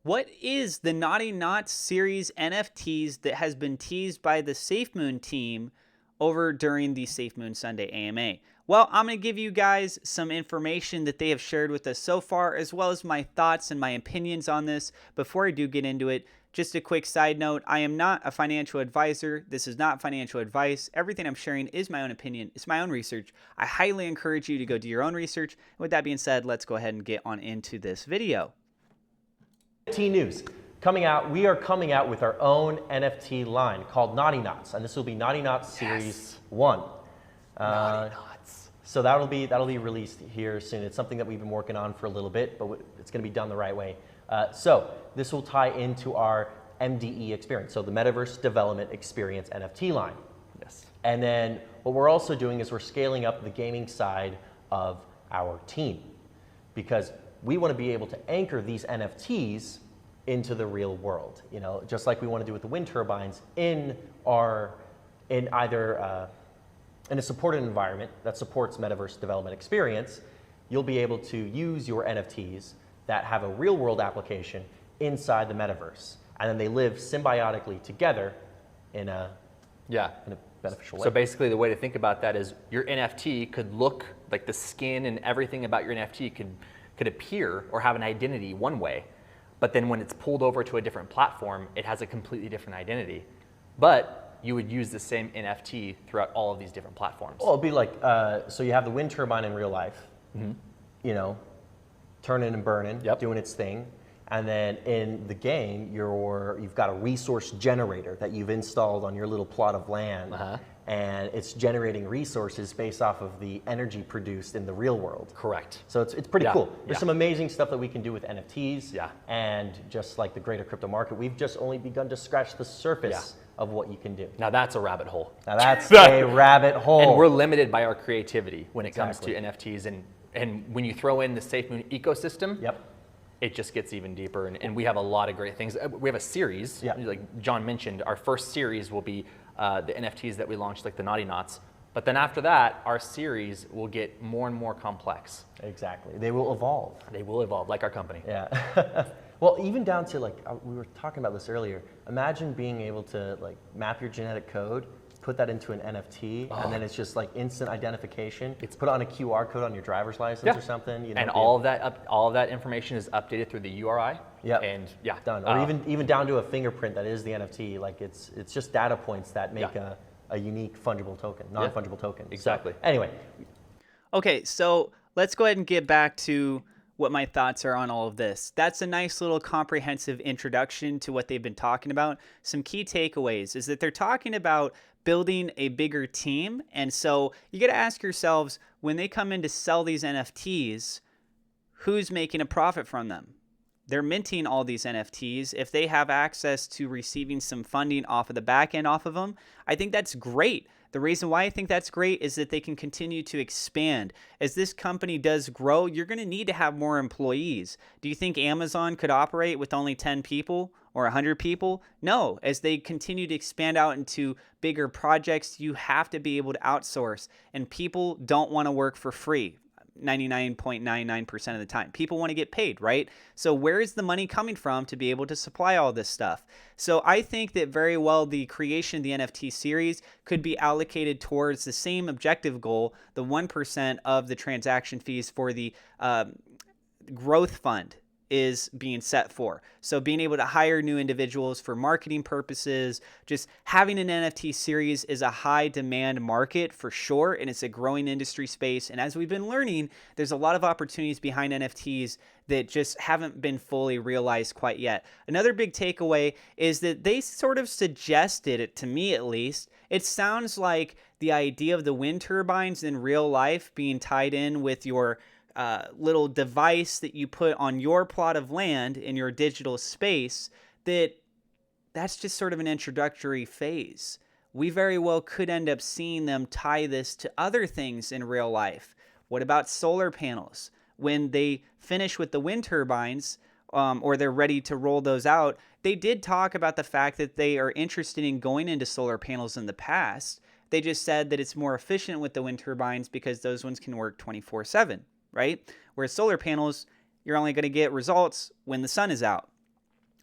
What is the Naughty Knots series NFTs that has been teased by the SafeMoon team over during the SafeMoon Sunday AMA? Well, I'm going to give you guys some information that they have shared with us so far, as well as my thoughts and my opinions on this. Before I do get into it, just a quick side note, I am not a financial advisor. This is not financial advice. Everything I'm sharing is my own opinion. It's my own research. I highly encourage you to go do your own research. With that being said, let's go ahead and get on into this video. NFT news coming out. We are coming out with our own NFT line called Naughty Knots, and this will be Naughty Knots Series 1. Naughty Knots. So that'll be released here soon. It's something that we've been working on for a little bit, but it's going to be done the right way. So this will tie into our MDE experience, so the Metaverse Development Experience NFT line. Yes. And then what we're also doing is we're scaling up the gaming side of our team, because we want to be able to anchor these NFTs into the real world, just like we want to do with the wind turbines in either in a supported environment that supports Metaverse Development Experience. You'll be able to use your NFTs that have a real world application inside the metaverse, and then they live symbiotically together in a beneficial way. So basically the way to think about that is your NFT could look like the skin and everything about your NFT could appear or have an identity one way, but then when it's pulled over to a different platform, it has a completely different identity. But you would use the same NFT throughout all of these different platforms. Well, it'd be like, so you have the wind turbine in real life, turning and burning, doing its thing. And then in the game, you've got a resource generator that you've installed on your little plot of land. And it's generating resources based off of the energy produced in the real world. Correct. So it's pretty cool. There's some amazing stuff that we can do with NFTs. And just like the greater crypto market, we've just only begun to scratch the surface of what you can do. Now that's a rabbit hole. Now that's a rabbit hole. And we're limited by our creativity when it comes to NFTs. And when you throw in the SafeMoon ecosystem, it just gets even deeper. And we have a lot of great things. We have a series, like John mentioned. Our first series will be the NFTs that we launched, like the Naughty Knots. But then after that, our series will get more and more complex. Exactly. They will evolve. They will evolve, like our company. Yeah. Well, even down to we were talking about this earlier. Imagine being able to map your genetic code, put that into an NFT, and then it's just like instant identification. It's put on a QR code on your driver's license or something. And all of that information is updated through the URI. And done. Or even down to a fingerprint that is the NFT. It's just data points that make a unique fungible token, non-fungible token. Exactly. So, anyway. Okay, so let's go ahead and get back to what my thoughts are on all of this. That's a nice little comprehensive introduction to what they've been talking about. Some key takeaways is that they're talking about building a bigger team. And so you got to ask yourselves, when they come in to sell these NFTs, who's making a profit from them? They're minting all these NFTs. If they have access to receiving some funding off of the back end off of them, I think that's great. The reason why I think that's great is that they can continue to expand. As this company does grow, you're going to need to have more employees. Do you think Amazon could operate with only 10 people or 100 people? No. As they continue to expand out into bigger projects, you have to be able to outsource. And people don't want to work for free 99.99% of the time. People want to get paid, right? So where is the money coming from to be able to supply all this stuff? So I think that very well the creation of the NFT series could be allocated towards the same objective goal, the 1% of the transaction fees for the growth fund is being set for. So being able to hire new individuals for marketing purposes, just having an NFT series is a high demand market for sure, and it's a growing industry space. And as we've been learning, there's a lot of opportunities behind NFTs that just haven't been fully realized quite yet. Another big takeaway is that they sort of suggested it, to me at least, it sounds like the idea of the wind turbines in real life being tied in with your little device that you put on your plot of land in your digital space, that's just sort of an introductory phase. We very well could end up seeing them tie this to other things in real life. What about solar panels? When they finish with the wind turbines, or they're ready to roll those out, they did talk about the fact that they are interested in going into solar panels in the past. They just said that it's more efficient with the wind turbines because those ones can work 24/7. Right? Whereas solar panels, you're only going to get results when the sun is out.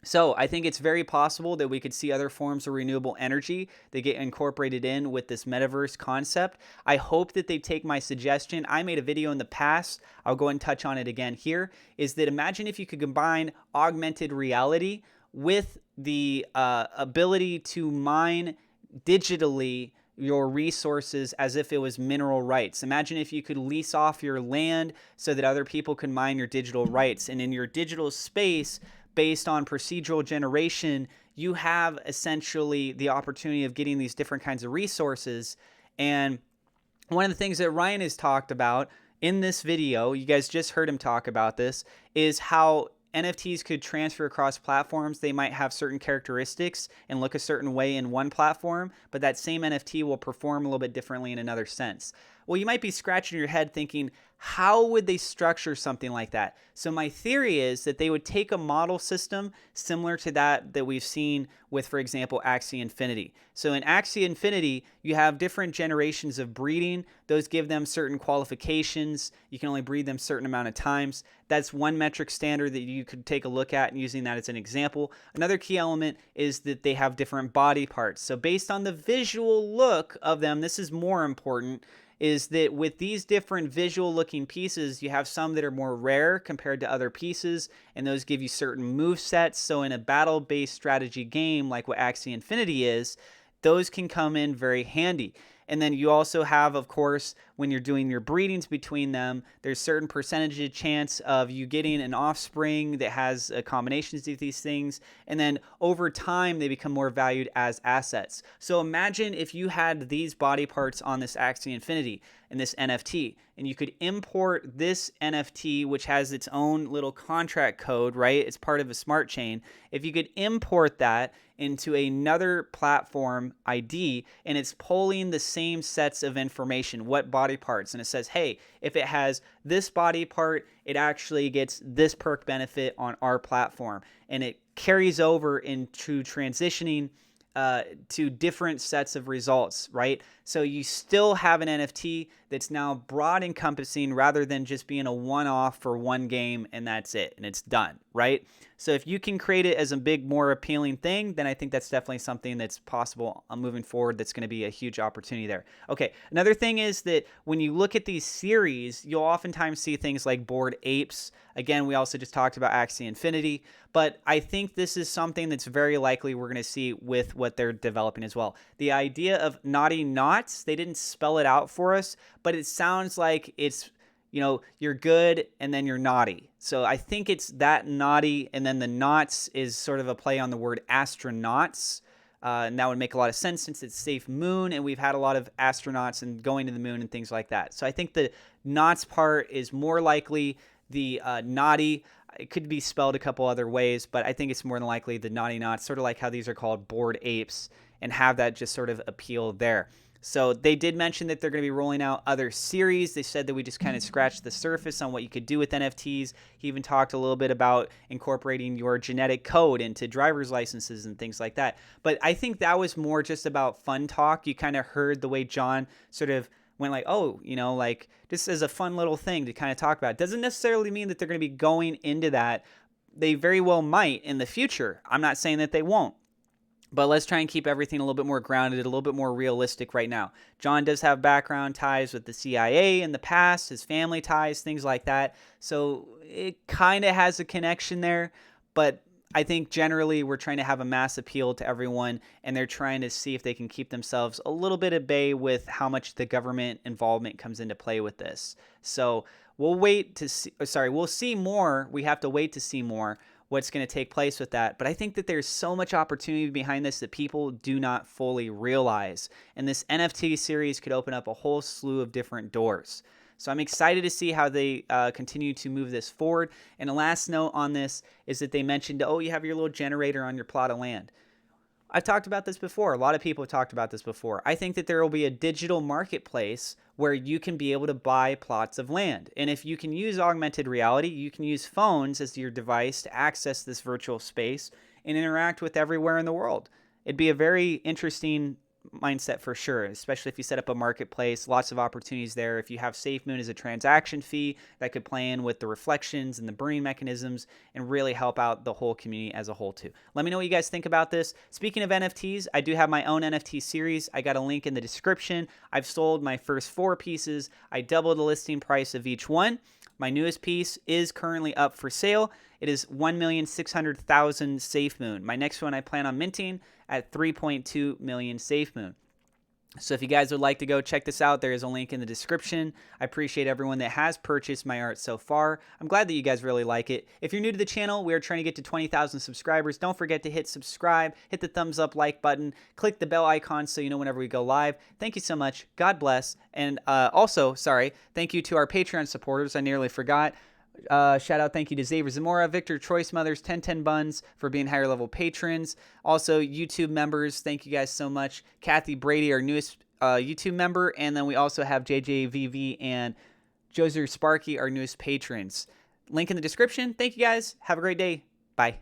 So I think it's very possible that we could see other forms of renewable energy that get incorporated in with this metaverse concept. I hope that they take my suggestion. I made a video in the past. I'll go and touch on it again here. Is that imagine if you could combine augmented reality with the ability to mine digitally your resources as if it was mineral rights. Imagine if you could lease off your land so that other people can mine your digital rights. And in your digital space, based on procedural generation, you have essentially the opportunity of getting these different kinds of resources. And one of the things that Ryan has talked about in this video, you guys just heard him talk about this, is how NFTs could transfer across platforms. They might have certain characteristics and look a certain way in one platform, but that same NFT will perform a little bit differently in another sense. Well, you might be scratching your head thinking, how would they structure something like that? So my theory is that they would take a model system similar to that we've seen with, for example, Axie Infinity. So in Axie Infinity, you have different generations of breeding. Those give them certain qualifications. You can only breed them a certain amount of times. That's one metric standard that you could take a look at, and using that as an example. Another key element is that they have different body parts. So based on the visual look of them, this is more important, is that with these different visual looking pieces, you have some that are more rare compared to other pieces, and those give you certain move sets. So in a battle-based strategy game like what Axie Infinity is, those can come in very handy. And then you also have, of course, when you're doing your breedings between them, there's certain percentage of chance of you getting an offspring that has combinations of these things. And then over time, they become more valued as assets. So imagine if you had these body parts on this Axie Infinity and this NFT, and you could import this NFT, which has its own little contract code, right? It's part of a smart chain. If you could import that into another platform ID, and it's pulling the same sets of information, what body parts, and it says, hey, if it has this body part, it actually gets this perk benefit on our platform, and it carries over into transitioning to different sets of results, right? So you still have an NFT that's now broad encompassing rather than just being a one-off for one game and that's it and it's done, right? So if you can create it as a big, more appealing thing, then I think that's definitely something that's possible moving forward. That's going to be a huge opportunity there. Okay, another thing is that when you look at these series, you'll oftentimes see things like Bored Apes. Again, we also just talked about Axie Infinity, but I think this is something that's very likely we're going to see with what they're developing as well. The idea of naughty knots, they didn't spell it out for us, but it sounds like it's, you know, you're good and then you're naughty. So I think it's that naughty, and then the knots is sort of a play on the word astronauts. And that would make a lot of sense since it's SafeMoon, and we've had a lot of astronauts and going to the moon and things like that. So I think the knots part is more likely the naughty. It could be spelled a couple other ways, but I think it's more than likely the naughty knots, sort of like how these are called Bored Apes, and have that just sort of appeal there. So they did mention that they're going to be rolling out other series. They said that we just kind of scratched the surface on what you could do with NFTs. He even talked a little bit about incorporating your genetic code into driver's licenses and things like that. But I think that was more just about fun talk. You kind of heard the way John sort of went like, oh, you know, like this is a fun little thing to kind of talk about. It doesn't necessarily mean that they're going to be going into that. They very well might in the future. I'm not saying that they won't. But let's try and keep everything a little bit more grounded, a little bit more realistic right now. John does have background ties with the CIA in the past, his family ties, things like that. So it kind of has a connection there. But I think generally we're trying to have a mass appeal to everyone, and they're trying to see if they can keep themselves a little bit at bay with how much the government involvement comes into play with this. So we'll wait to see, we'll see more. We have to wait to see more what's going to take place with that. But I think that there's so much opportunity behind this that people do not fully realize. And this NFT series could open up a whole slew of different doors. So I'm excited to see how they continue to move this forward. And the last note on this is that they mentioned, oh, you have your little generator on your plot of land. I've talked about this before. A lot of people have talked about this before. I think that there will be a digital marketplace where you can be able to buy plots of land. And if you can use augmented reality, you can use phones as your device to access this virtual space and interact with everywhere in the world. It'd be a very interesting mindset for sure, especially if you set up a marketplace. Lots of opportunities there. If you have SafeMoon as a transaction fee, that could play in with the reflections and the burning mechanisms and really help out the whole community as a whole too. Let me know what you guys think about this. Speaking of NFTs, I do have my own NFT series. I got a link in the description. I've sold my first 4 pieces. I doubled the listing price of each one. My newest piece is currently up for sale. It is 1,600,000 SafeMoon. My next one I plan on minting at 3.2 million SafeMoon. So if you guys would like to go check this out, there is a link in the description. I appreciate everyone that has purchased my art so far. I'm glad that you guys really like it. If you're new to the channel, we are trying to get to 20,000 subscribers. Don't forget to hit subscribe, hit the thumbs up like button, click the bell icon so you know whenever we go live. Thank you so much. God bless. And also, thank you to our Patreon supporters. I nearly forgot. Shout out, thank you to Xavier Zamora, Victor Choice Mothers, 1010 Buns for being higher level patrons. Also, YouTube members, thank you guys so much. Kathy Brady, our newest YouTube member. And then we also have JJVV and Joser Sparky, our newest patrons. Link in the description. Thank you guys. Have a great day. Bye.